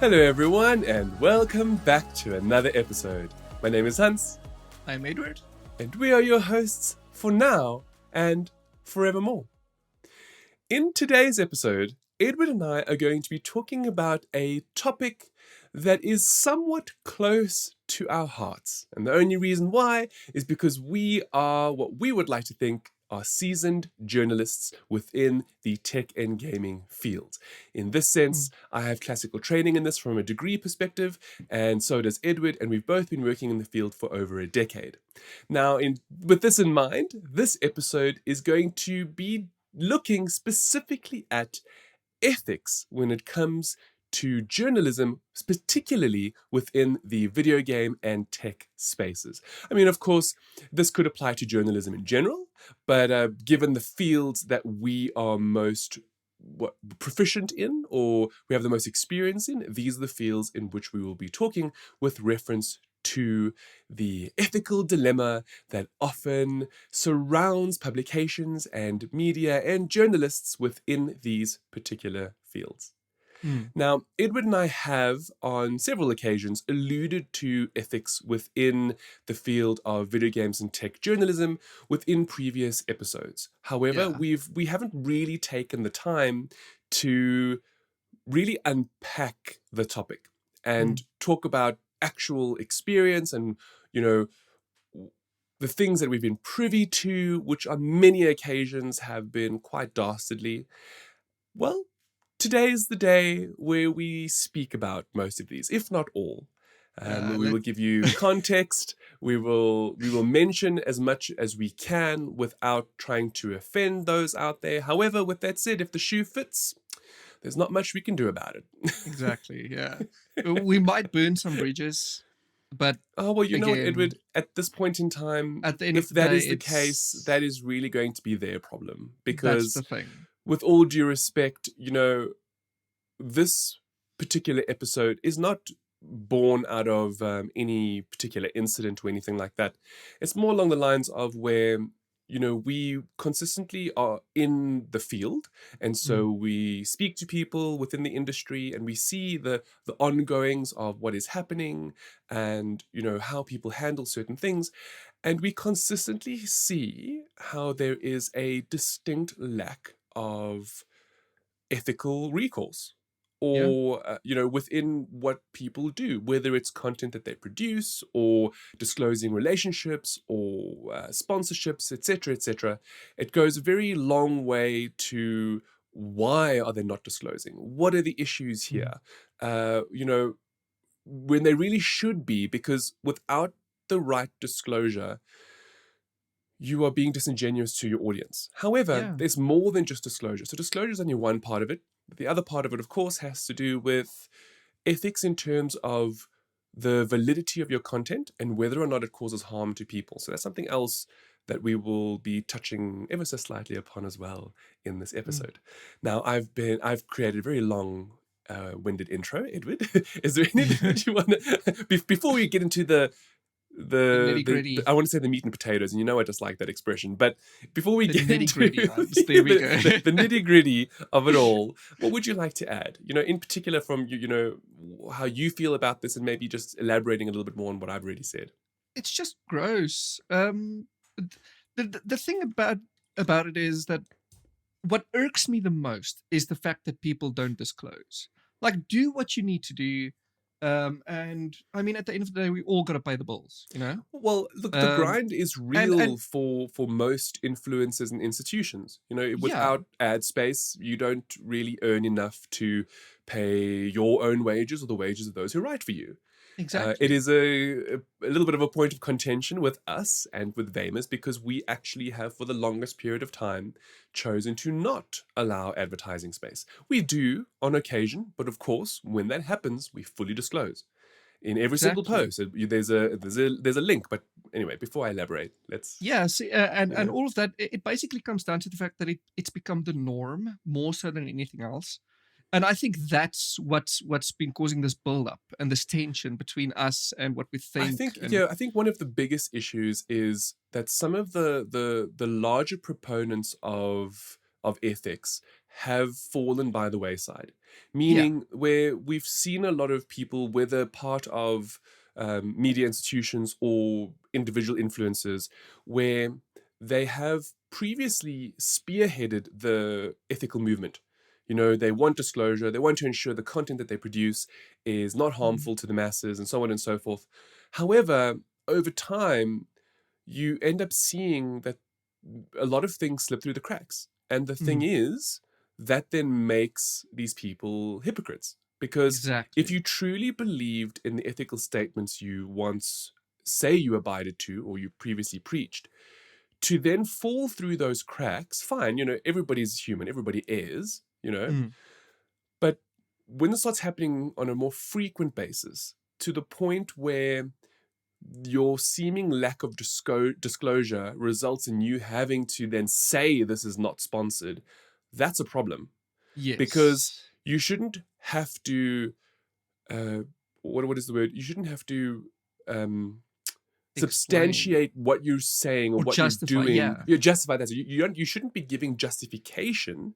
Hello everyone and welcome back to another episode. My name is Hans. I'm Edward. And we are your hosts for now and forevermore. In today's episode, Edward and I are going to be talking about a topic that is somewhat close to our hearts. And the only reason why is because we are what we would like to think are seasoned journalists within the tech and gaming field. In this sense, I have classical training in this from a degree perspective, and so does Edward, and we've both been working in the field for over a decade. Now, with this in mind, this episode is going to be looking specifically at ethics when it comes to journalism, particularly within the video game and tech spaces. I mean, of course, this could apply to journalism in general, but given the fields that we are most proficient in or we have the most experience in, these are the fields in which we will be talking with reference to the ethical dilemma that often surrounds publications and media and journalists within these particular fields. Now, Edward and I have on several occasions alluded to ethics within the field of video games and tech journalism within previous episodes. However, we haven't really taken the time to really unpack the topic and talk about actual experience and, the things that we've been privy to, which on many occasions have been quite dastardly. Well, today is the day where we speak about most of these, if not all. We will give you context. We will mention as much as we can without trying to offend those out there. However, with that said, if the shoe fits, there's not much we can do about it. Exactly, yeah. We might burn some bridges, but know what, Edward, at this point in time, at the end if of the that day, is the case, that is really going to be their problem. Because that's the thing. with all due respect, this particular episode is not born out of any particular incident or anything like that. It's more along the lines of where, we consistently are in the field. And so we speak to people within the industry and we see the ongoings of what is happening and, how people handle certain things. And we consistently see how there is a distinct lack of ethical recourse or within what people do, whether it's content that they produce or disclosing relationships or sponsorships, etc. It goes a very long way to why are they not disclosing? What are the issues here? When they really should be, because without the right disclosure, you are being disingenuous to your audience. However, there's more than just disclosure. So disclosure is only one part of it. The other part of it, of course, has to do with ethics in terms of the validity of your content and whether or not it causes harm to people. So that's something else that we will be touching ever so slightly upon as well in this episode. Now, I've created a very long-winded intro, Edward. Is there anything that you want to, before we get into the nitty-gritty. I want to say the meat and potatoes, and I just like that expression. But before we get into there we go. the nitty-gritty of it all, what would you like to add? In particular from how you feel about this, and maybe just elaborating a little bit more on what I've already said. It's just gross. The thing about it is that what irks me the most is the fact that people don't disclose. Like, do what you need to do. And I mean, at the end of the day, we all got to pay the bills, Well, look, the grind is real for most influencers and institutions. Without ad space, you don't really earn enough to pay your own wages or the wages of those who write for you. Exactly. It is a little bit of a point of contention with us and with Vamers because we actually have, for the longest period of time, chosen to not allow advertising space. We do on occasion, but of course, when that happens, we fully disclose. In every single post, there's a link. But anyway, before I elaborate, let's... Yeah, see, and all of that, it basically comes down to the fact that it's become the norm more so than anything else. And I think that's what's been causing this build-up and this tension between us and what we think. I think one of the biggest issues is that some of the larger proponents of of ethics have fallen by the wayside. Yeah. Meaning where we've seen a lot of people, whether part of media institutions or individual influencers, where they have previously spearheaded the ethical movement. They want disclosure, they want to ensure the content that they produce is not Mm. harmful to the masses, and so on and so forth. However, over time, you end up seeing that a lot of things slip through the cracks. And the thing Mm. is, that then makes these people hypocrites. Because if Exactly. you truly believed in the ethical statements you once say you abided to or you previously preached, to then fall through those cracks, fine, everybody's human, everybody is. Mm. But when it starts happening on a more frequent basis, to the point where your seeming lack of disclosure results in you having to then say this is not sponsored, that's a problem. Because Yes. you shouldn't have to, uh, what is the word? You shouldn't have to Explain substantiate what you're saying or or what you're justify. doing. Yeah. You justify that. So you shouldn't be giving justification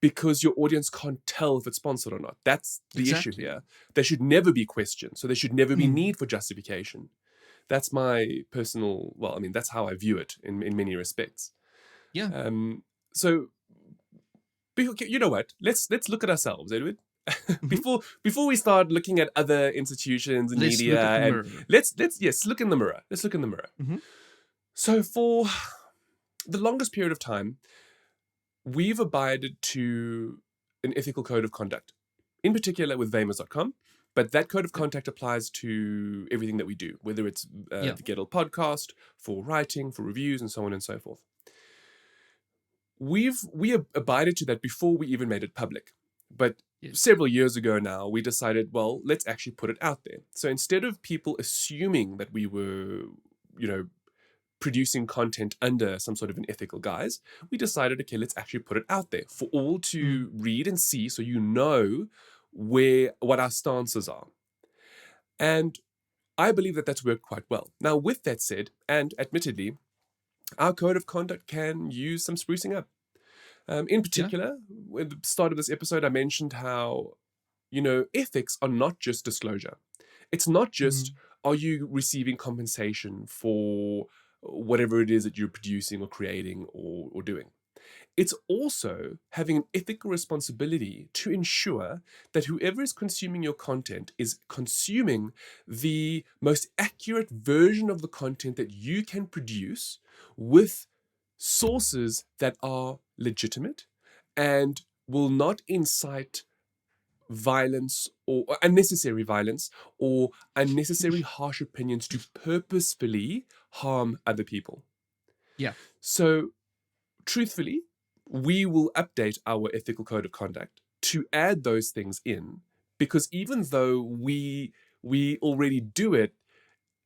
because your audience can't tell if it's sponsored or not. That's the issue Exactly. here. There should never be questions. So there should never be Mm. need for justification. That's my personal, well, I mean, that's how I view it in many respects. Yeah. So, you know what? Let's look at ourselves, Edward. Hmm. before we start looking at other institutions and Let's media, look at the and mirror. let's look in the mirror. Let's look in the mirror. Hmm. So for the longest period of time, we've abided to an ethical code of conduct, in particular with Vamers.com. But that code of Yep. conduct applies to everything that we do, whether it's Yeah. the Gettle podcast, for writing, for reviews, and so on and so forth. We abided to that before we even made it public. But Yes. several years ago now, we decided, well, let's actually put it out there. So instead of people assuming that we were, producing content under some sort of an ethical guise, we decided, okay, let's actually put it out there for all Mm. to read and see, so what our stances are. And I believe that that's worked quite well. Now, with that said, and admittedly, our code of conduct can use some sprucing up. In Yeah. particular, at the start of this episode, I mentioned how, ethics are not just disclosure. It's not just, Mm. are you receiving compensation for whatever it is that you're producing or creating or doing. It's also having an ethical responsibility to ensure that whoever is consuming your content is consuming the most accurate version of the content that you can produce with sources that are legitimate and will not incite violence or unnecessary violence or unnecessary harsh opinions to purposefully harm other people. Yeah. So, truthfully, we will update our ethical code of conduct to add those things in, because even though we already do it,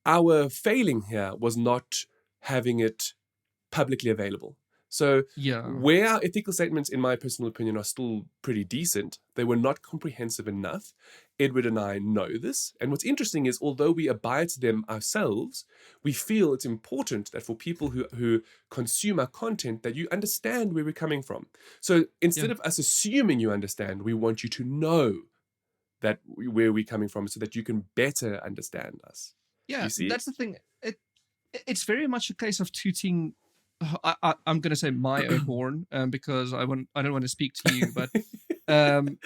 our failing here was not having it publicly available. So Yeah. where our ethical statements, in my personal opinion, are still pretty decent, they were not comprehensive enough. Edward and I know this. And what's interesting is, although we abide to them ourselves, we feel it's important that for people who consume our content, that you understand where we're coming from. So Yeah. instead of us assuming you understand, we want you to know that where we're coming from, so that you can better understand us. Do Yeah. you see? That's the thing. It's very much a case of tooting. I'm going to say my own horn, because I don't want to speak to you, but um,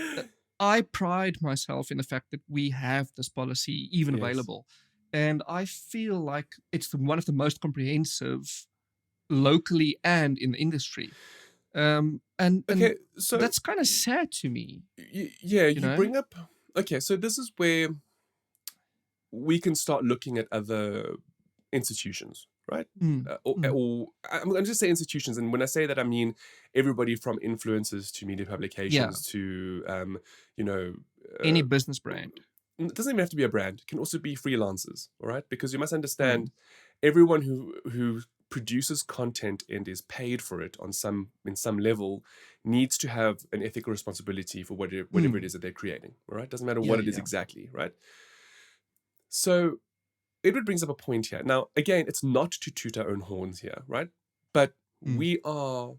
I pride myself in the fact that we have this policy even Yes. available, and I feel like it's one of the most comprehensive locally and in the industry. And Okay, so that's kind of sad to me, yeah, you you know. bring up. Okay, so this is where we can start looking at other institutions, right? Mm, mm, Or I'm just saying institutions, and when I say that, I mean everybody from influencers to media yeah, publications to, you know, any uh, business brand. it doesn't even have to be a brand. It can also be freelancers, all right? Because you must understand, Mm, everyone who produces content and is paid for it in some level needs to have an ethical responsibility for whatever it mm, is that they're creating, all right? Doesn't matter yeah, what it is yeah, exactly, right? So Edward brings up a point here. Now, again, it's not to toot our own horns here, right? But mm, we are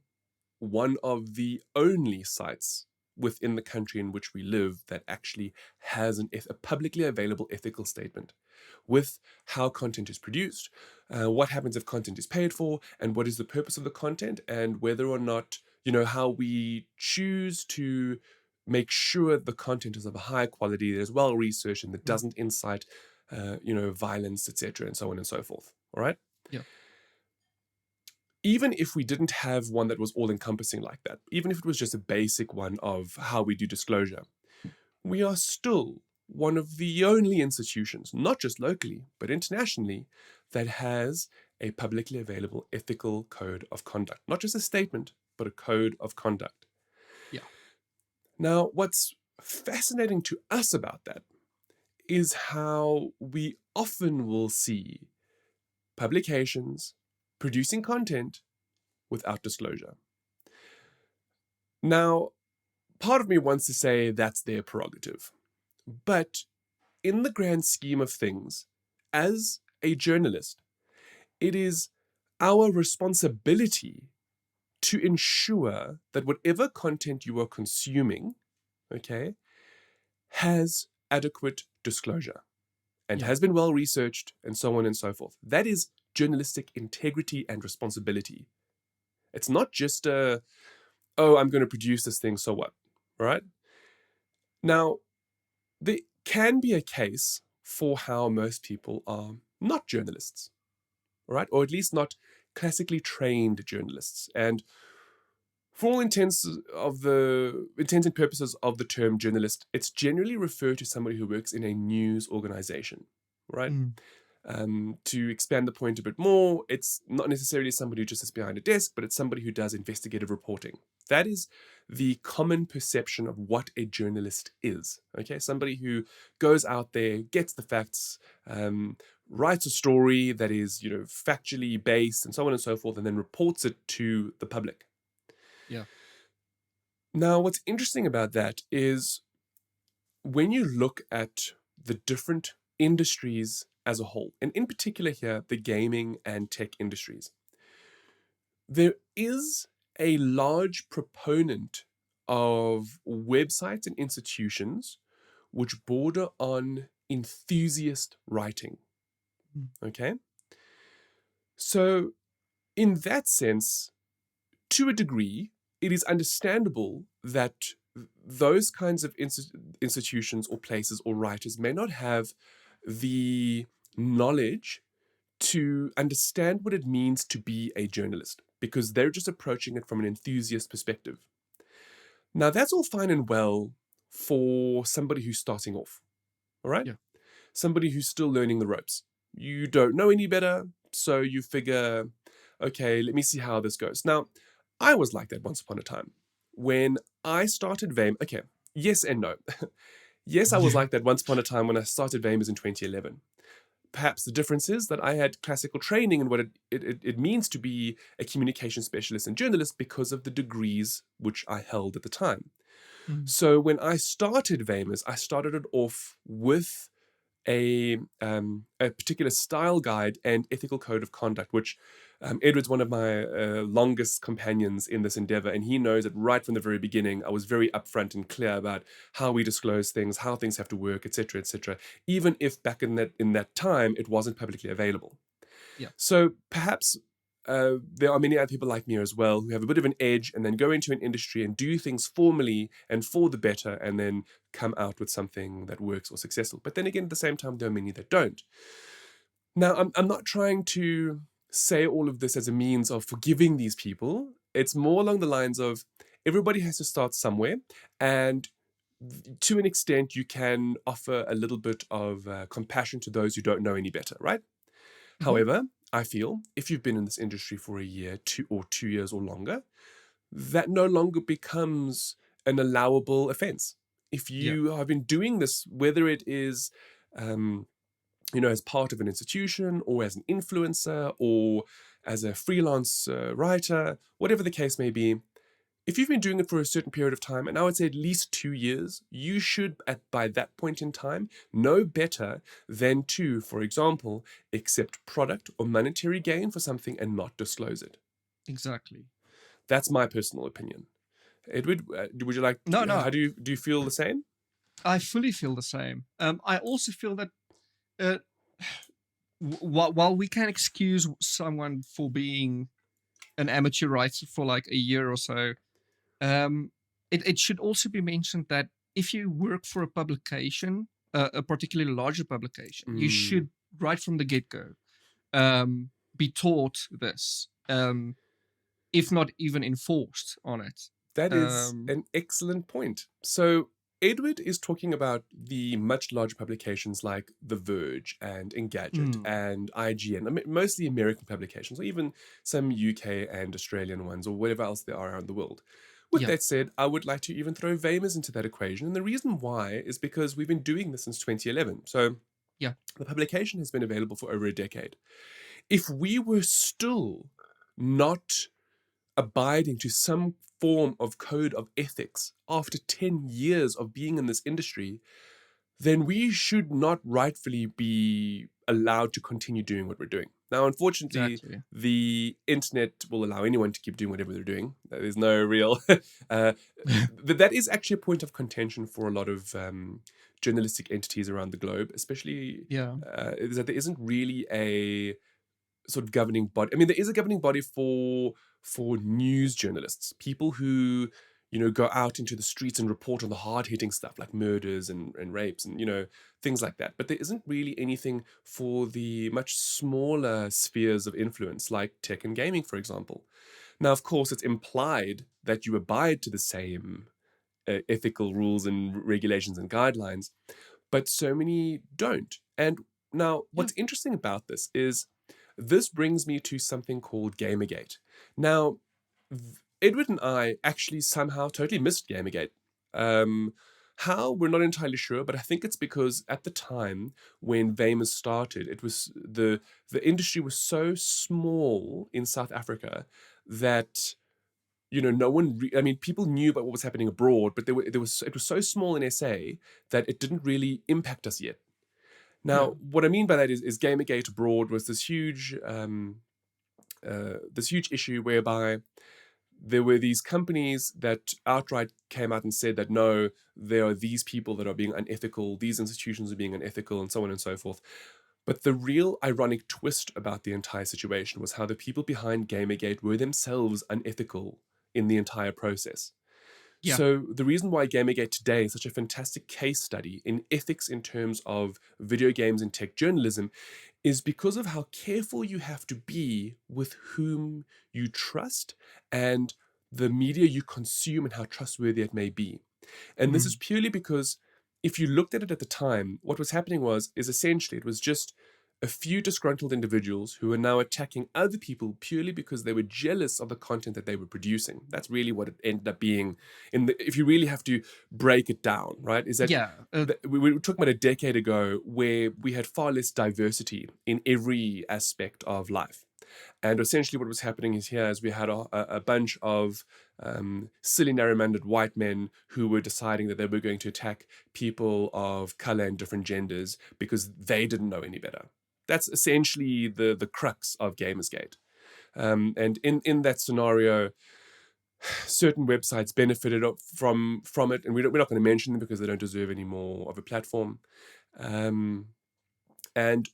one of the only sites within the country in which we live that actually has a publicly available ethical statement with how content is produced, what happens if content is paid for, and what is the purpose of the content, and whether or not, how we choose to make sure the content is of a high quality, that is well researched, and that Mm. doesn't incite, violence, etc., and so on and so forth. All right. Yeah. Even if we didn't have one that was all encompassing like that, even if it was just a basic one of how we do disclosure, we are still one of the only institutions, not just locally, but internationally, that has a publicly available ethical code of conduct. Not just a statement, but a code of conduct. Yeah. Now, what's fascinating to us about that is how we often will see publications producing content without disclosure. Now, part of me wants to say that's their prerogative. But in the grand scheme of things, as a journalist, it is our responsibility to ensure that whatever content you are consuming, okay, has adequate disclosure and Yeah. has been well researched and so on and so forth. That is journalistic integrity and responsibility. It's not just I'm going to produce this thing, so what, right? Now, there can be a case for how most people are not journalists, right? Or at least not classically trained journalists. And for all intents and purposes of the term journalist, it's generally referred to somebody who works in a news organization, right? Mm. To expand the point a bit more, it's not necessarily somebody who just sits behind a desk, but it's somebody who does investigative reporting. That is the common perception of what a journalist is. Okay, somebody who goes out there, gets the facts, writes a story that is, factually based, and so on and so forth, and then reports it to the public. Yeah. Now, what's interesting about that is when you look at the different industries as a whole, and in particular here, the gaming and tech industries, there is a large proponent of websites and institutions which border on enthusiast writing. Mm. Okay? So, in that sense, to a degree, it is understandable that those kinds of institutions or places or writers may not have the knowledge to understand what it means to be a journalist because they're just approaching it from an enthusiast perspective. Now, that's all fine and well for somebody who's starting off, all right? Yeah. Somebody who's still learning the ropes. You don't know any better, so you figure, okay, let me see how this goes. Now, I was like that once upon a time. When I started VAME, okay, yes and no. Yes, I was Yeah. like that once upon a time when I started VAME in 2011. Perhaps the difference is that I had classical training in what it means to be a communication specialist and journalist because of the degrees which I held at the time. Mm. So when I started VAMers, I started it off with a particular style guide and ethical code of conduct, which Edward's one of my longest companions in this endeavor, and he knows that right from the very beginning, I was very upfront and clear about how we disclose things, how things have to work, etc., etc. Even if back in that time it wasn't publicly available. Yeah. So perhaps there are many other people like me as well who have a bit of an edge and then go into an industry and do things formally and for the better and then come out with something that works or successful. But then again, at the same time, there are many that don't. Now, I'm not trying to say all of this as a means of forgiving these people. It's more along the lines of everybody has to start somewhere, and to an extent, you can offer a little bit of compassion to those who don't know any better, right? Mm-hmm. However, I feel if you've been in this industry for a year, 2 years or longer, that no longer becomes an allowable offense. If Yeah. you have been doing this, whether it is, um, as part of an institution or as an influencer or as a freelance writer, whatever the case may be, if you've been doing it for a certain period of time, and I would say at least 2 years, you should, by that point in time, know better than to, for example, accept product or monetary gain for something and not disclose it. Exactly. That's my personal opinion. Edward, would you like? No, How no, do you feel the same? I fully feel the same. I also feel that uh, while we can excuse someone for being an amateur writer for like a year or so, um, it should also be mentioned that if you work for a publication, a particularly larger publication, you Mm. should right from the get-go be taught this, if not even enforced on it. That is Um, an excellent point. So, Edward is talking about the much larger publications like The Verge and Engadget mm, and IGN, mostly American publications, or even some UK and Australian ones, or whatever else there are around the world. With yeah, that said, I would like to even throw Vamers into that equation. And the reason why is because we've been doing this since 2011. So, yeah, the publication has been available for over a decade. If we were still not abiding to some form of code of ethics after 10 years of being in this industry, then we should not rightfully be allowed to continue doing what we're doing. Now, unfortunately, exactly. the internet will allow anyone to keep doing whatever they're doing. There's no real. That is actually a point of contention for a lot of journalistic entities around the globe, especially Yeah, is that there isn't really a sort of governing body. I mean, there is a governing body for news journalists, people who go out into the streets and report on the hard hitting stuff like murders and rapes and things like that. But there isn't really anything for the much smaller spheres of influence like tech and gaming, for example. Now, of course, it's implied that you abide to the same ethical rules and regulations and guidelines, but so many don't. And now, yeah, what's interesting about this brings me to something called GamerGate. Now, Edward and I actually somehow totally missed GamerGate. Um, how we're not entirely sure, but I think it's because at the time when Vamers started, it was the industry was so small in South Africa that no one. I mean, people knew about what was happening abroad, but it was so small in SA that it didn't really impact us yet. yeah, Now, what I mean by that is GamerGate abroad was this huge issue whereby there were these companies that outright came out and said that no, there are these people that are being unethical, these institutions are being unethical, and so on and so forth. But the real ironic twist about the entire situation was how the people behind GamerGate were themselves unethical in the entire process. yeah, So, the reason why GamerGate today is such a fantastic case study in ethics in terms of video games and tech journalism is because of how careful you have to be with whom you trust and the media you consume and how trustworthy it may be. And this is mm, purely because if you looked at it at the time, what was happening is essentially it was just a few disgruntled individuals who are now attacking other people purely because they were jealous of the content that they were producing. That's really what it ended up being. If you really have to break it down, right? Is that yeah, we were talking about a decade ago where we had far less diversity in every aspect of life. And essentially, what was happening is we had a bunch of silly, narrow-minded white men who were deciding that they were going to attack people of color and different genders because they didn't know any better. That's essentially the crux of Gamersgate. And in that scenario, certain websites benefited from it, and we're not going to mention them because they don't deserve any more of a platform. Um, and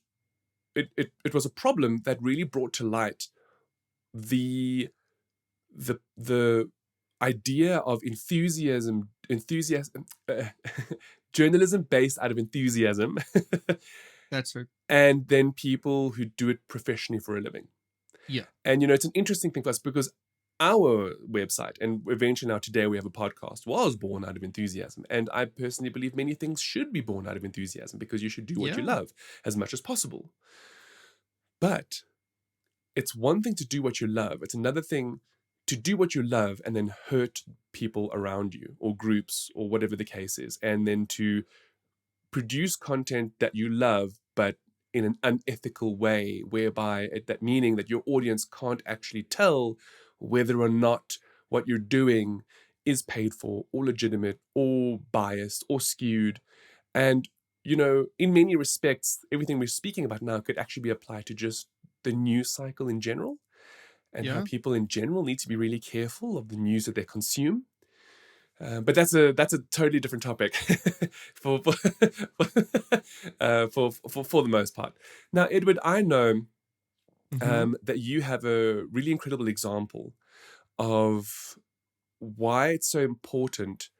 it was a problem that really brought to light the idea of enthusiasm journalism based out of enthusiasm that's it. and then people who do it professionally for a living. Yeah, And it's an interesting thing for us because our website and eventually now today we have a podcast was born out of enthusiasm, and I personally believe many things should be born out of enthusiasm because you should do what you yeah, love as much as possible. But it's one thing to do what you love, it's another thing to do what you love and then hurt people around you or groups or whatever the case is, and then to produce content that you love but in an unethical way, whereby that meaning that your audience can't actually tell whether or not what you're doing is paid for or legitimate or biased or skewed. And in many respects everything we're speaking about now could actually be applied to just the news cycle in general. and how Yeah. people in general need to be really careful of the news that they consume. But that's a totally different topic for for the most part. Now, Edward, I know Mm-hmm. that you have a really incredible example of why it's so important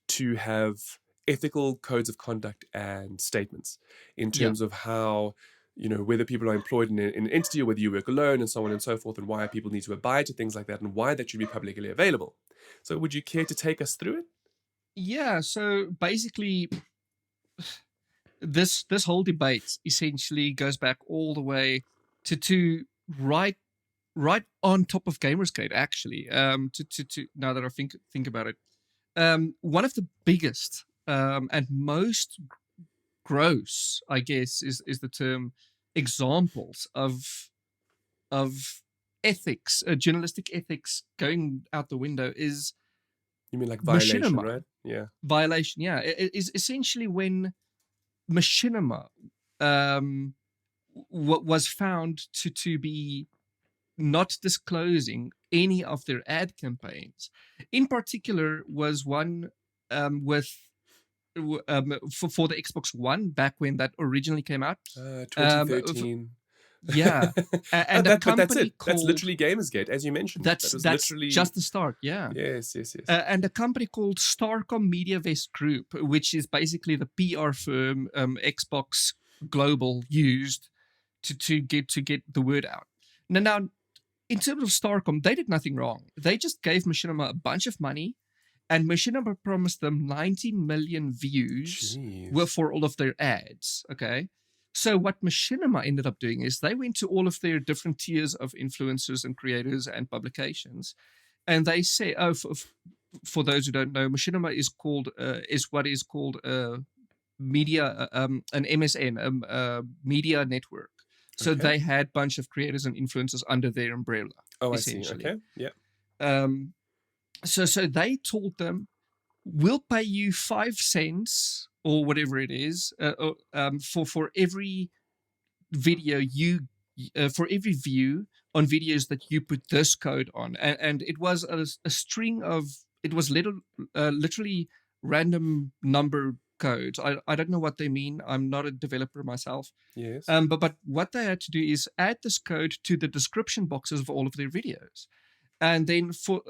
to have ethical codes of conduct and statements in Yeah. terms of how, whether people are employed in an entity or whether you work alone and so on and so forth, and why people need to abide to things like that and why that should be publicly available. So would you care to take us through it? Yeah. So basically, this whole debate essentially goes back all the way to right on top of GamerGate, actually. To now that I think about it, one of the biggest and most gross, I guess, is the term, examples of ethics, journalistic ethics going out the window is You mean like violation, machinima right? Yeah. violation. Yeah, it is essentially when machinima um, was found to be not disclosing any of their ad campaigns. In particular, was one with for the Xbox One back when that originally came out. F- 2013. yeah, and a But that's company it. That's called literally Gamersgate, as you mentioned. That was that's literally, just the start. Yeah, yes, yes, yes. and a company called Starcom Media Vest Group, which is basically the PR firm Xbox Global used to get the word out. Now, in terms of Starcom, they did nothing wrong. They just gave Machinima a bunch of money, and Machinima promised them 19 million views Jeez. for all of their ads. Okay. So what Machinima ended up doing is they went to all of their different tiers of influencers and creators and publications, and they say, oh, for those who don't know, Machinima is what is called media, an MSN, media network. So Okay. they had a bunch of creators and influencers under their umbrella, Oh, I see. essentially. Okay. Yeah. Um, so they told them, we'll pay you 5 cents or whatever it is for every video for every view on videos that you put this code on, and it was a string of, it was literally random number codes. I don't know what they mean. I'm not a developer myself. Yes. But what they had to do is add this code to the description boxes of all of their videos, and then for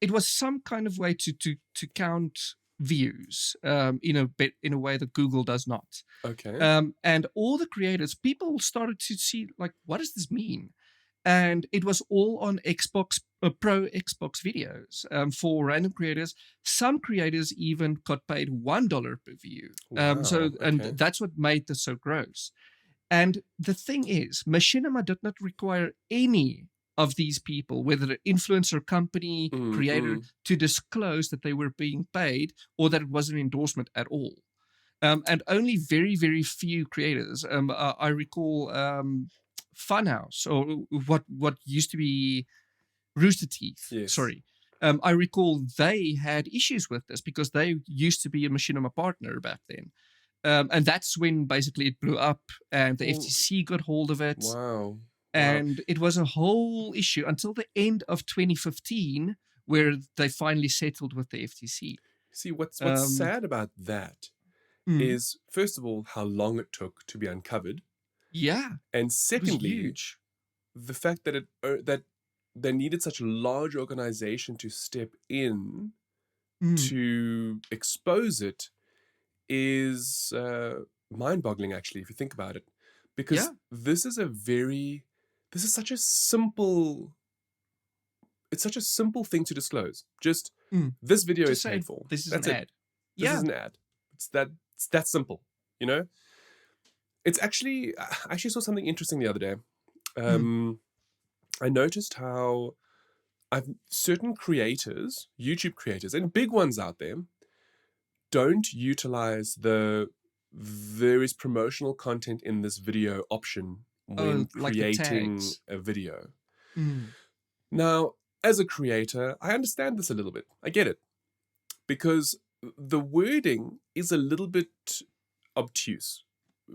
it was some kind of way to count views in a way that Google does not. Okay. And all the creators, people started to see, like, what does this mean? And it was all on Xbox Pro Xbox videos for random creators. Some creators even got paid $1 per view. Wow. And Okay. that's what made this so gross. And the thing is, Machinima did not require any of these people, whether the influencer, company, creator, to disclose that they were being paid or that it was an endorsement at all. And only very, very few creators. I recall Funhouse, or what used to be Rooster Teeth. Yes. Sorry. I recall they had issues with this because they used to be a Machinima partner back then. And that's when basically it blew up and the FTC got hold of it. Wow. And it was a whole issue until the end of 2015, where they finally settled with the FTC. See, what's sad about that is, first of all, how long it took to be uncovered. Yeah. And It was secondly, huge. the fact that that they needed such a large organization to step in to expose it is mind-boggling, actually, if you think about it, because this is such a simple, it's such a simple thing to disclose. Just this video Just is paid for. This is That's an it. ad. This is an ad. It's that simple, you know? It's actually, I actually saw something interesting the other day. I noticed how certain creators, YouTube creators, and big ones out there, don't utilize there is promotional content in this video option when creating a video. Now, as a creator, I understand this a little bit. I get it. Because the wording is a little bit obtuse.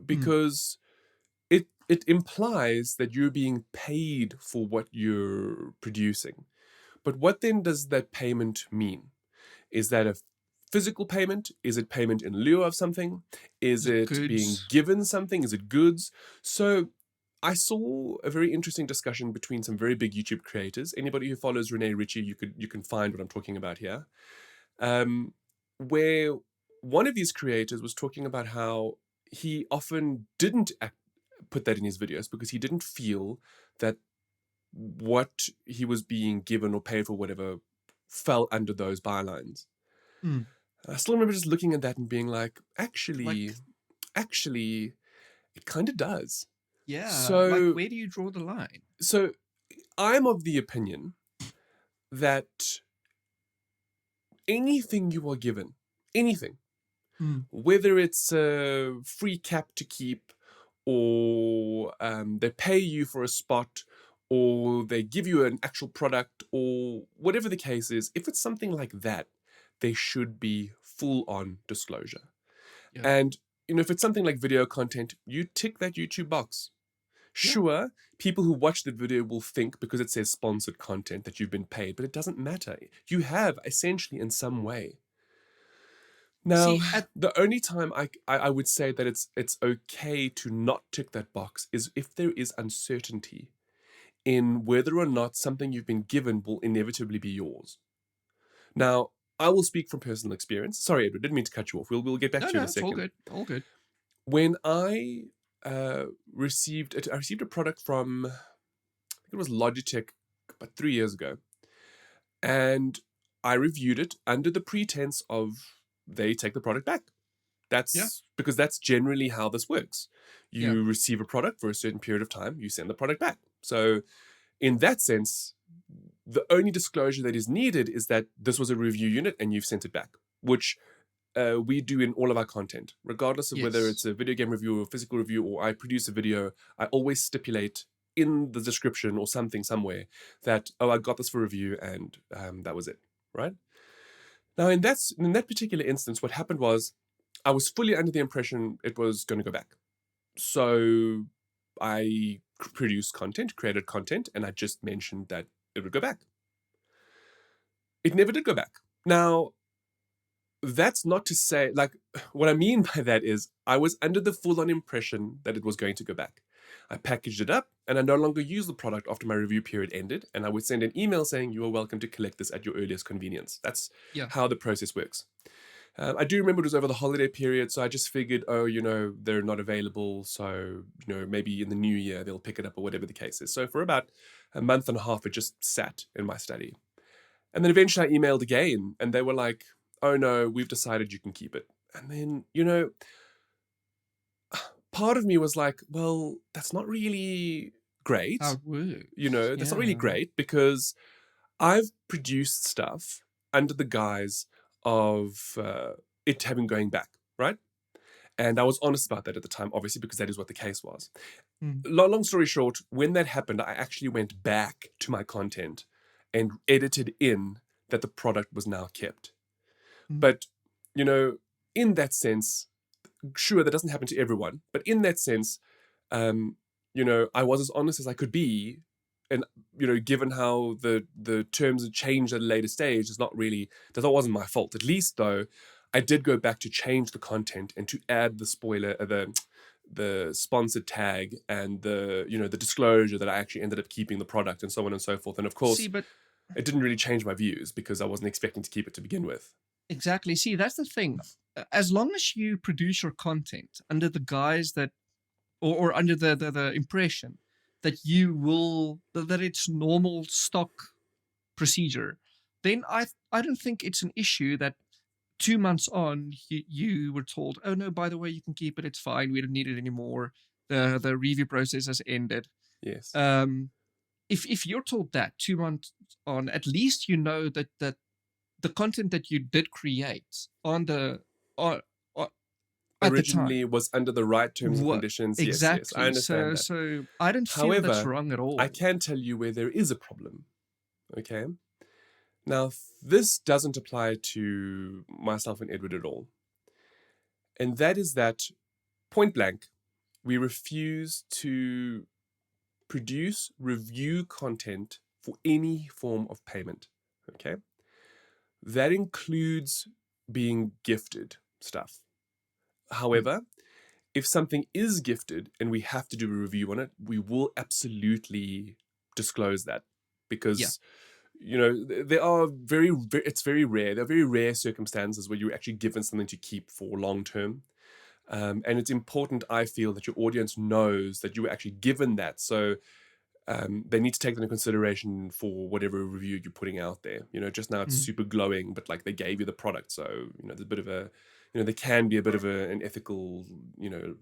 Because it implies that you're being paid for what you're producing. But what then does that payment mean? Is that a physical payment? Is it payment in lieu of something? Is Is it it being goods? given something? Is it goods? So I saw a very interesting discussion between some very big YouTube creators. Anybody who follows Rene Ritchie, you can find what I'm talking about here. Where one of these creators was talking about how he often didn't put that in his videos because he didn't feel that what he was being given or paid for, whatever, fell under those bylines. Mm. I still remember just looking at that and being like, actually, Like, it kind of does. yeah, like So, where do you draw the line? so I'm of the opinion that anything you are given, anything, Mm. whether it's a free cap to keep, or they pay you for a spot, or they give you an actual product, or whatever the case is, if it's something like that, there should be full on disclosure. Yeah. And, if it's something like video content, you tick that YouTube box. Yeah. Sure, people who watch the video will think because it says sponsored content that you've been paid, but it doesn't matter. You have, essentially, in some way. Now, See, the only time I would say that it's okay to not tick that box is if there is uncertainty in whether or not something you've been given will inevitably be yours. Now, I will speak from personal experience. Sorry, Edward, didn't mean to cut you off. We'll get back no, to you in no, a it's all second. good. All good. When I received a product from, I think it was Logitech about 3 years ago, and I reviewed it under the pretense of they take the product back. Yeah. That's because that's generally how this works. Yeah. You receive a product for a certain period of time, you send the product back. So, in that sense, the only disclosure that is needed is that this was a review unit and you've sent it back, which we do in all of our content, regardless of whether Yes. it's a video game review or a physical review, or I produce a video. I always stipulate in the description or something somewhere that, oh, I got this for review, and that was it, right? Now, in that particular instance, what happened was I was fully under the impression it was going to go back. So I produced content, created content, and I just mentioned that it would go back. It never did go back. Now, that's not to say, like, what I mean by that is I was under the full-on impression that it was going to go back. I packaged it up, and I no longer used the product after my review period ended, and I would send an email saying, you are welcome to collect this at your earliest convenience. That's Yeah. how the process works. I do remember it was over the holiday period, so I just figured, oh, they're not available, so, maybe in the new year they'll pick it up or whatever the case is. So for about a month and a half, it just sat in my study. And then eventually I emailed again, and they were like, oh no, we've decided you can keep it. And then, part of me was like, well, that's not really great. How it works. That's not really Yeah. great because I've produced stuff under the guise of it having going back, right? And I was honest about that at the time, obviously, because that is what the case was. Mm. Long story short, when that happened, I actually went back to my content and edited in that the product was now kept. Mm. But, in that sense, sure, that doesn't happen to everyone, but in that sense, I was as honest as I could be. And, given how the terms had changed at a later stage, that wasn't my fault. At least, though, I did go back to change the content and to add the spoiler, the sponsored tag, and the disclosure that I actually ended up keeping the product, and so on and so forth. And of course, See, but it didn't really change my views because I wasn't expecting to keep it to begin with. exactly. See, that's the thing. As long as you produce your content under the guise that, or under the impression that that it's normal stock procedure, then I don't think it's an issue that 2 months on you were told, oh no, by the way, you can keep it. It's fine. We don't need it anymore. The review process has ended. Yes. If you're told that 2 months on, at least you know that the content that you did create on the at the Originally time was under the right terms and what conditions. Yes, I exactly. understand that. So I don't feel that's However, wrong at all. I can tell you where there is a problem. Okay. Now, this doesn't apply to myself and Edward at all. And that is that, point blank, we refuse to produce review content for any form of payment. Okay? That includes being gifted stuff. However, if something is gifted and we have to do a review on it, we will absolutely disclose that, because there are it's very rare. There are very rare circumstances where you're actually given something to keep for long term. And it's important, I feel, that your audience knows that you were actually given that. So they need to take that into consideration for whatever review you're putting out there. Just now it's super glowing, but like they gave you the product. So, there's a bit of a, there can be a bit of an ethical,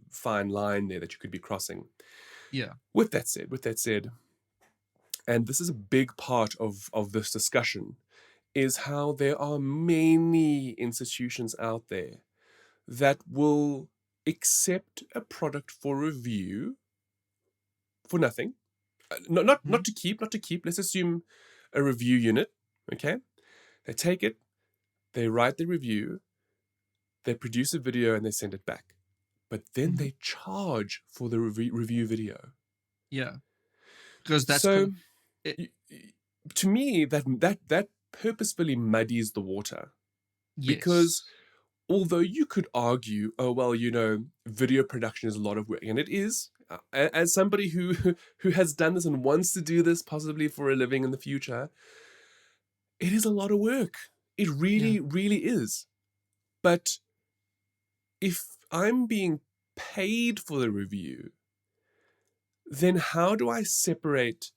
fine line there that you could be crossing. Yeah. With that said, and this is a big part of this discussion, is how there are many institutions out there that will accept a product for review for nothing. Not to keep. Let's assume a review unit. Okay, they take it, they write the review, they produce a video, and they send it back. But then they charge for the review video. Yeah, because that's so. To me, that purposefully muddies the water. Yes. Because although you could argue, oh well, video production is a lot of work, and it is. As somebody who has done this and wants to do this possibly for a living in the future, it is a lot of work. It really, really is. But if I'm being paid for the review, then how do I separate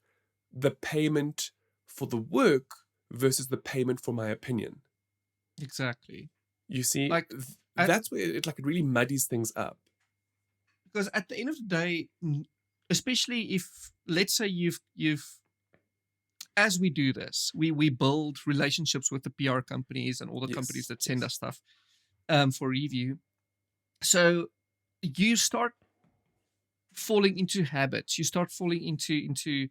the payment for the work versus the payment for my opinion? Exactly. You see, that's where it really muddies things up. Because at the end of the day, especially if, let's say you've as we do this, we build relationships with the PR companies and all the companies that send us stuff for review. So you start falling into habits. You start falling into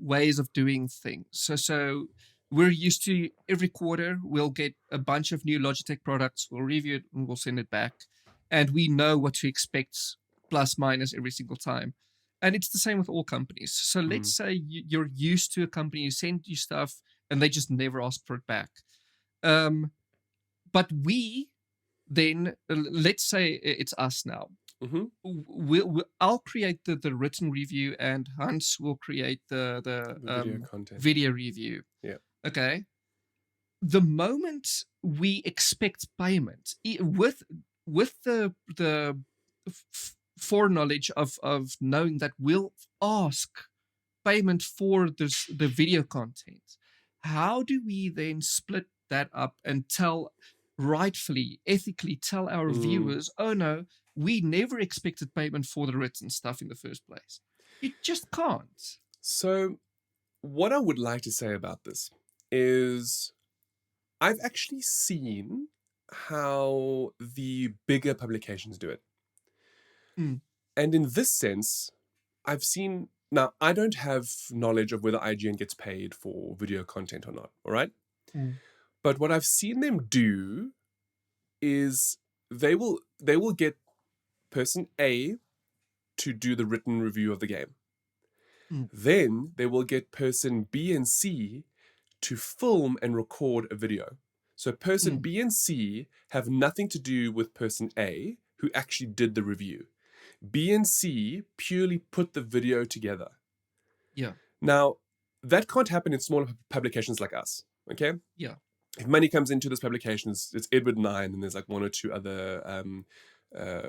ways of doing things. So we're used to every quarter we'll get a bunch of new Logitech products. We'll review it and we'll send it back. And we know what to expect, plus minus every single time. And it's the same with all companies. So let's say you're used to a company who send you stuff and they just never ask for it back. But we then, let's say it's us now. I'll create the written review and Hans will create the video review. Yeah. Okay. The moment we expect payment with the foreknowledge of knowing that we'll ask payment for the video content, how do we then split that up and rightfully, ethically tell our viewers, oh no, we never expected payment for the written stuff in the first place? You just can't. So what I would like to say about this is I've actually seen how the bigger publications do it. And in this sense, I've seen, now I don't have knowledge of whether IGN gets paid for video content or not, all right? But what I've seen them do is they will get person A to do the written review of the game. Then they will get person B and C to film and record a video. So person B and C have nothing to do with person A, who actually did the review. B and C purely put the video together. Yeah. Now, that can't happen in smaller publications like us, okay? Yeah. If money comes into this publication, it's Edward and I, and then there's like one or two other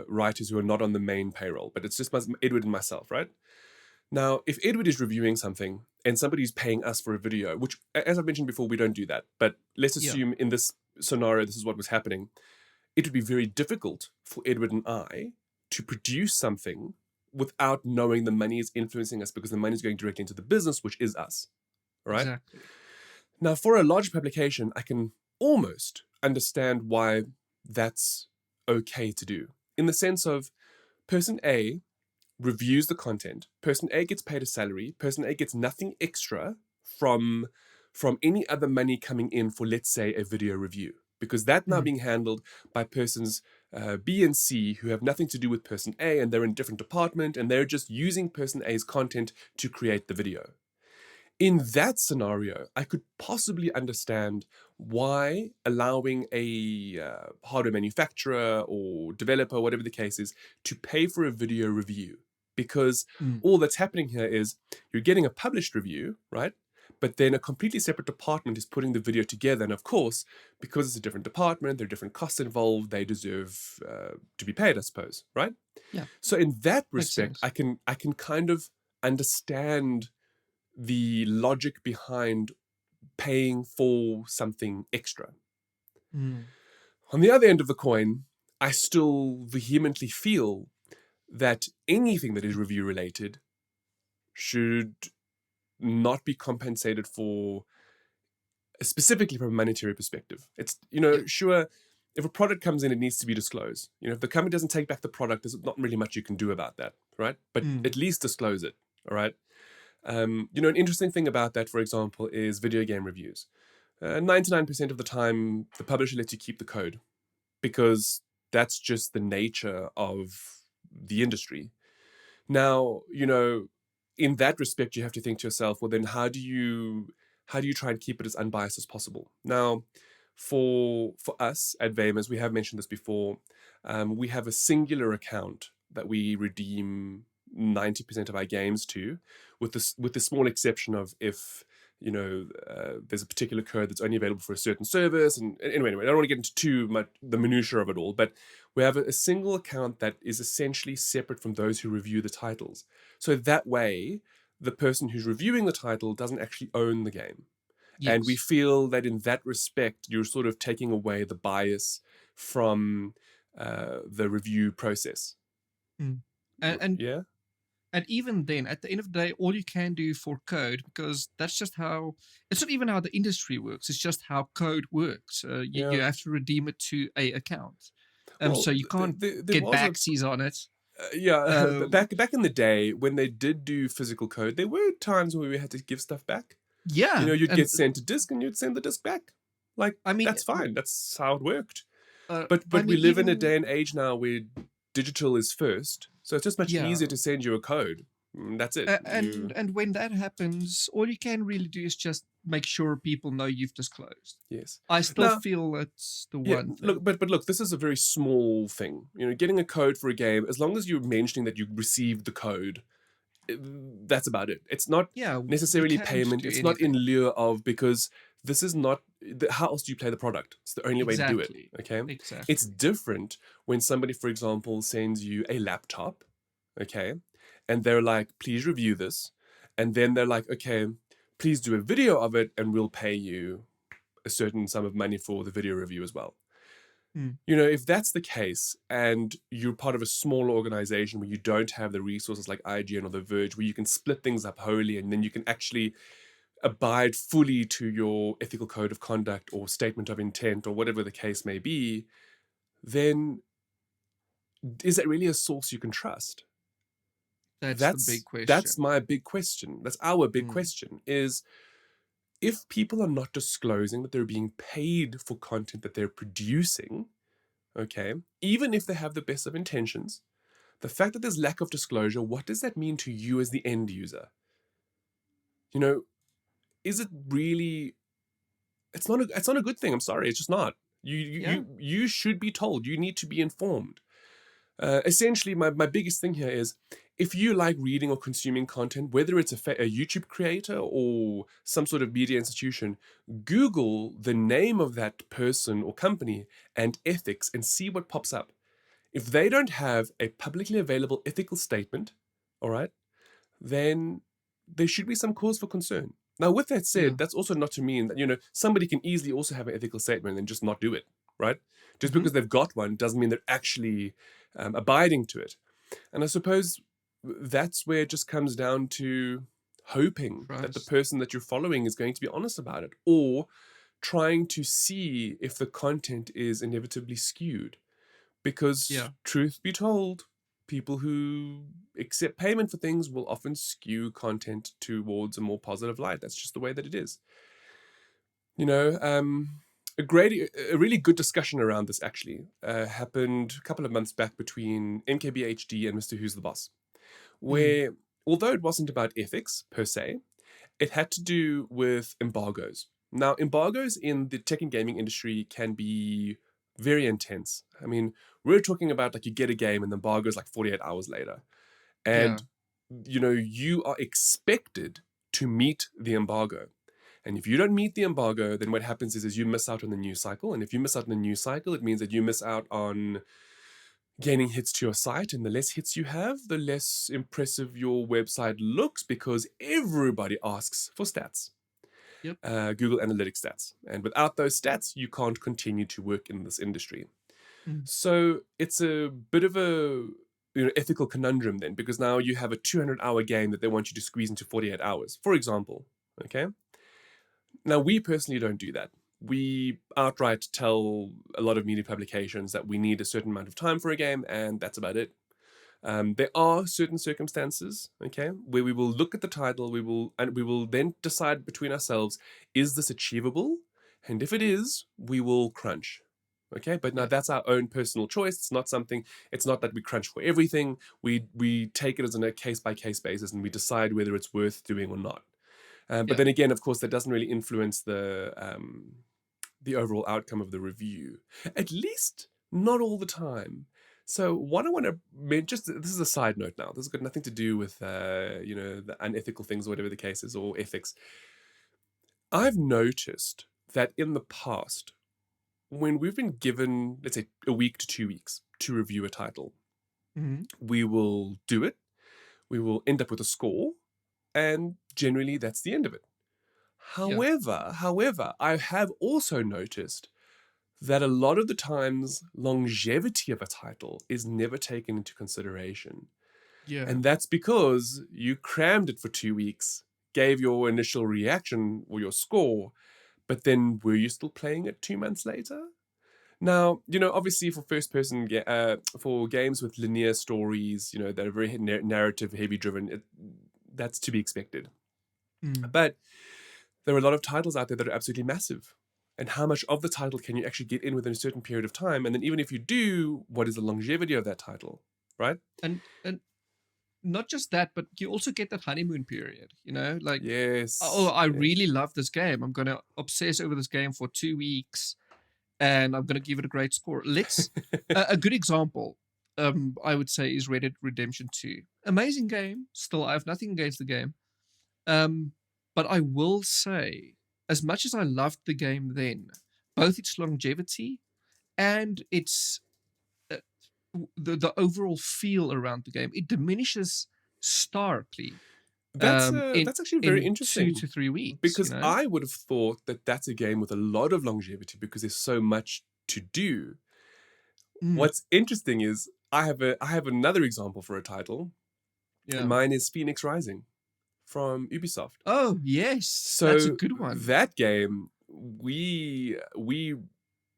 writers who are not on the main payroll, but it's just Edward and myself, right? Now, if Edward is reviewing something and somebody's paying us for a video, which, as I've mentioned before, we don't do that, but let's assume in this scenario, this is what was happening, it would be very difficult for Edward and I to produce something without knowing the money is influencing us, because the money is going directly into the business, which is us, right? Exactly. Now, for a large publication, I can almost understand why that's okay to do, in the sense of person A reviews the content, person A gets paid a salary, person A gets nothing extra from any other money coming in for, let's say, a video review. because that's now Mm. being handled by persons B and C who have nothing to do with person A, and they're in a different department, and they're just using person A's content to create the video. In that scenario, I could possibly understand why allowing a hardware manufacturer or developer, whatever the case is, to pay for a video review. Because Mm. all that's happening here is you're getting a published review, right? But then a completely separate department is putting the video together. And of course, because it's a different department, there are different costs involved, they deserve to be paid, I suppose, right? Yeah. So in that Makes respect, sense. I can kind of understand the logic behind paying for something extra. Mm. On the other end of the coin, I still vehemently feel that anything that is review related should not be compensated for, specifically from a monetary perspective. It's, Yeah. sure, if a product comes in, it needs to be disclosed. If the company doesn't take back the product, there's not really much you can do about that, right? But Mm. at least disclose it, all right? An interesting thing about that, for example, is video game reviews. 99% of the time, the publisher lets you keep the code because that's just the nature of the industry. Now, in that respect, you have to think to yourself, well, then how do you try and keep it as unbiased as possible? Now, for us at Vamers, we have mentioned this before. We have a singular account that we redeem 90% of our games to, with the small exception of if there's a particular code that's only available for a certain service. And anyway, I don't want to get into too much the minutiae of it all, but we have a single account that is essentially separate from those who review the titles. So that way, the person who's reviewing the title doesn't actually own the game. And we Yes. feel that in that respect, you're sort of taking away the bias from the review process. Mm. And Yeah? and even then, at the end of the day, all you can do for code, because that's just how, it's not even how the industry works, it's just how code works. You Yeah. have to redeem it to a account. Well, So you can't there get was a backsies on it. yeah, Um, back in the day when they did do physical code, there were times where we had to give stuff back. yeah. You'd And get sent a disk and you'd send the disk back. Like, I mean, that's fine. That's how it worked. uh, But I we mean, live in a even, day and age now where digital is first, so it's just much yeah. easier to send you a code. That's it. And when that happens, all you can really do is just make sure people know you've disclosed. Yes. I still Now, feel that's the yeah. one thing. Look, but look, this is a very small thing. Getting a code for a game, as long as you're mentioning that you received the code, that's about it. It's not Yeah, you necessarily can't payment. do It's not in anything. lieu of, because this is not. How else do you play the product? It's the only way to do it. Exactly. Okay. It's Exactly. different when somebody, for example, sends you a laptop, okay, and they're like, "Please review this," and then they're like, "Okay, please do a video of it, and we'll pay you a certain sum of money for the video review as well." Hmm. If that's the case and you're part of a smaller organization where you don't have the resources like IGN or The Verge, where you can split things up wholly and then you can actually abide fully to your ethical code of conduct or statement of intent or whatever the case may be, then is that really a source you can trust? That's the big That's question. my big question. That's our big Hmm. question, is if people are not disclosing that they're being paid for content that they're producing, okay, even if they have the best of intentions, the fact that there's lack of disclosure, what does that mean to you as the end user? You know, is it really? It's not a good thing. I'm sorry, it's just not. Yeah. You should be told. You need to be informed. Essentially, my biggest thing here is if you like reading or consuming content, whether it's a YouTube creator or some sort of media institution, Google the name of that person or company and ethics and see what pops up. If they don't have a publicly available ethical statement, all right, then there should be some cause for concern. Now, with that Yeah. said, that's also not to mean that, somebody can easily also have an ethical statement and just not do it, right? Just Hmm. because they've got one doesn't mean they're actually abiding to it. And I suppose that's where it just comes down to hoping that the Trust. person that you're following is going to be honest about it, or trying to see if the content is inevitably skewed. Because, Yeah. truth be told, people who accept payment for things will often skew content towards a more positive light. That's just the way that it is. You know, um, a really good discussion around this actually happened a couple of months back between MKBHD and Mr. Who's the Boss, Mm. where although it wasn't about ethics per se, it had to do with embargoes. Now, embargoes in the tech and gaming industry can be very intense. I mean, we're talking about like you get a game and the embargo is like 48 hours later. Yeah. And, you are expected to meet the embargo. And if you don't meet the embargo, then what happens is you miss out on the news cycle. And if you miss out on the news cycle, it means that you miss out on gaining hits to your site. And the less hits you have, the less impressive your website looks because everybody asks for stats. Yep. Google Analytics stats. And without those stats, you can't continue to work in this industry. Mm. So it's a bit of a ethical conundrum then, because now you have a 200-hour game that they want you to squeeze into 48 hours, for example. Okay. Now, we personally don't do that. We outright tell a lot of media publications that we need a certain amount of time for a game, and that's about it. There are certain circumstances, okay, where we will look at the title, we will then decide between ourselves, is this achievable? And if it is, we will crunch. Okay, but now Yeah. that's our own personal choice. It's not that we crunch for everything. We take it as on a case by case basis and we decide whether it's worth doing or not. But Yeah. then again, of course, that doesn't really influence the overall outcome of the review. At least not all the time. So what I want to this is a side note now. This has got nothing to do with the unethical things or whatever the case is, or ethics. I've noticed that in the past, when we've been given, let's say, a week to 2 weeks to review a title, Mm-hmm. we will do it. We will end up with a score, and generally that's the end of it. Yeah. However, I have also noticed that a lot of the times longevity of a title is never taken into consideration. Yeah. And that's because you crammed it for 2 weeks, gave your initial reaction or your score, but then were you still playing it 2 months later? Now, obviously for for games with linear stories, that are very narrative heavy driven, that's to be expected. Mm. But there are a lot of titles out there that are absolutely massive. And how much of the title can you actually get in within a certain period of time? And then even if you do, what is the longevity of that title, right? And not just that, but you also get that honeymoon period, like, oh, Yes. I Yes. really love this game. I'm going to obsess over this game for 2 weeks and I'm going to give it a great score. A good example, I would say, is Red Dead Redemption 2. Amazing game. Still, I have nothing against the game. But I will say, as much as I loved the game then, both its longevity and its uh, the overall feel around the game, it diminishes starkly That's in that's actually very in 2 interesting to 3 weeks, because I would have thought that that's a game with a lot of longevity because there's so much to do. Mm, What's interesting is I have another example for a title, and yeah. mine is Phoenix Rising from Ubisoft. Oh, yes, that's a So good one. that game, we I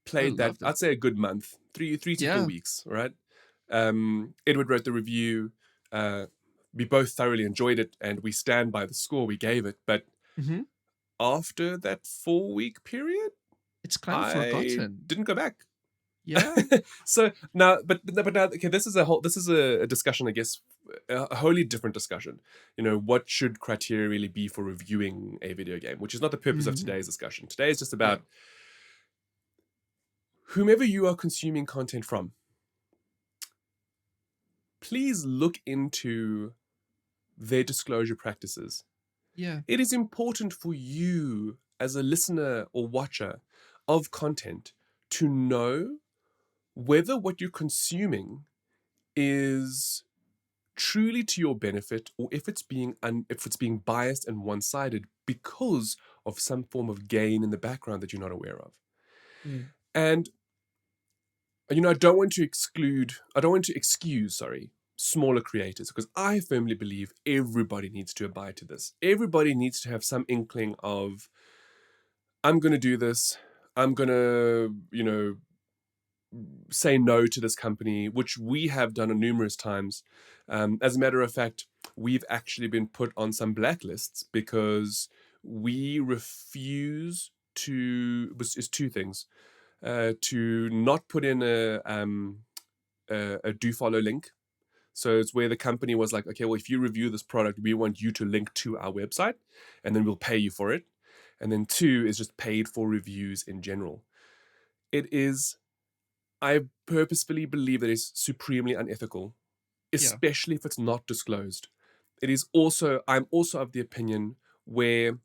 played that, loved it. I'd say a good month, three to four Yeah. weeks, right? Edward wrote the review. Uh, we both thoroughly enjoyed it, and we stand by the score we gave it. But Hmm. after that 4 week period, It's kind of I forgotten. didn't go back. Yeah. So now, but now, okay, this is a discussion, I guess, a wholly different discussion. What should criteria really be for reviewing a video game, which is not the purpose of Mm, today's discussion. Today is just yeah. about whomever you are consuming content from. Please look into their disclosure practices. Yeah. It is important for you as a listener or watcher of content to know whether what you're consuming is truly to your benefit or if it's being biased and one-sided because of some form of gain in the background that you're not aware of. Mm, And I don't want to excuse, sorry, smaller creators, because I firmly believe everybody needs to abide to this. Everybody needs to have some inkling of, I'm going to do this. I'm going to, say no to this company, which we have done numerous times. As a matter of fact, we've actually been put on some blacklists because we refuse is two things. To not put in a do follow link. So it's where the company was like, okay, well, if you review this product, we want you to link to our website, and then we'll pay you for it. And then two is just paid for reviews in general. I purposefully believe that it's supremely unethical, especially if it's not disclosed. I'm also of the opinion where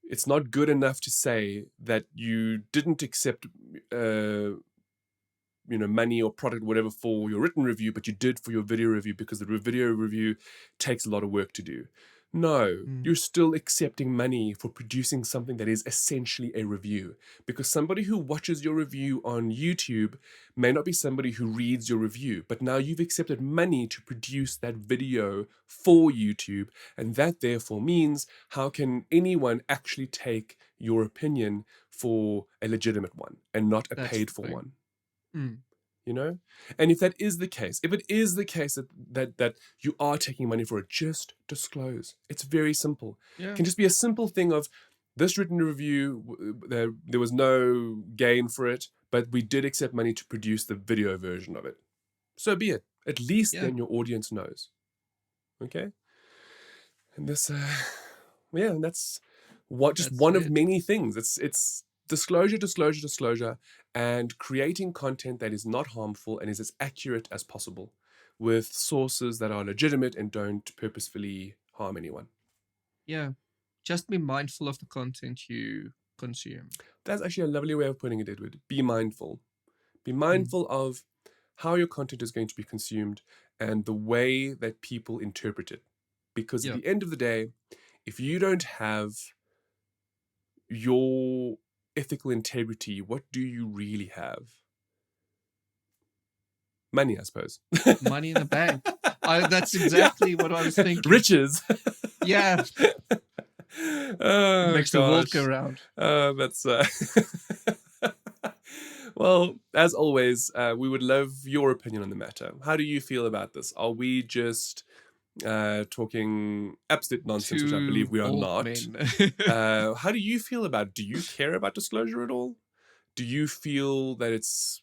it's not good enough to say that you didn't accept money or product, whatever, for your written review, but you did for your video review, because the video review takes a lot of work to do. No, you're still accepting money for producing something that is essentially a review, because somebody who watches your review on YouTube may not be somebody who reads your review, but now you've accepted money to produce that video for YouTube, and that therefore means, how can anyone actually take your opinion for a legitimate one and not a paid for one? And if that is the case, if it is the case that you are taking money for it, just disclose. It's very simple. It can just be a simple thing of, this written review, there was no gain for it, but we did accept money to produce the video version of it. So be it. At least then your audience knows. Okay? And this, and that's one of many things. It's disclosure, and creating content that is not harmful and is as accurate as possible, with sources that are legitimate and don't purposefully harm anyone. Yeah. Just be mindful of the content you consume. That's actually a lovely way of putting it, Edward. Be mindful. Be mindful of how your content is going to be consumed and the way that people interpret it. Because at the end of the day, if you don't have your ethical integrity, what do you really have? Money, I suppose. Money in the bank. That's exactly what I was thinking. Riches. Makes the world go round. That's well, as always, we would love your opinion on the matter. How do you feel about this? Are we just talking absolute nonsense, which I believe we are not? How do you feel about it? Do you care about disclosure at all? Do you feel that it's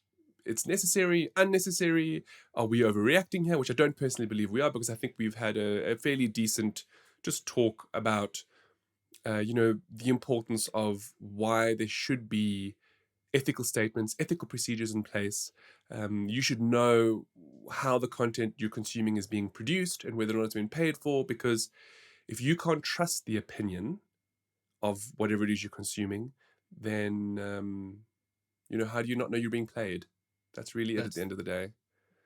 necessary, unnecessary? Are we overreacting here? Which I don't personally believe we are, because I think we've had a fairly decent just talk about the importance of why there should be ethical statements, ethical procedures in place. You should know how the content you're consuming is being produced and whether or not it's been paid for, because if you can't trust the opinion of whatever it is you're consuming, then how do you not know you're being played? That's really it at the end of the day.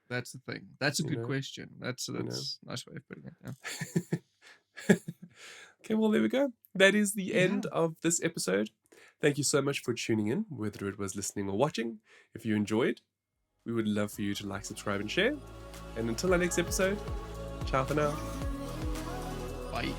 That's the thing. That's a good question. That's a nice way of putting it. Yeah. Okay, well, there we go. That is the end of this episode. Thank you so much for tuning in, whether it was listening or watching. If you enjoyed, we would love for you to like, subscribe, and share. And until our next episode, ciao for now. Bye.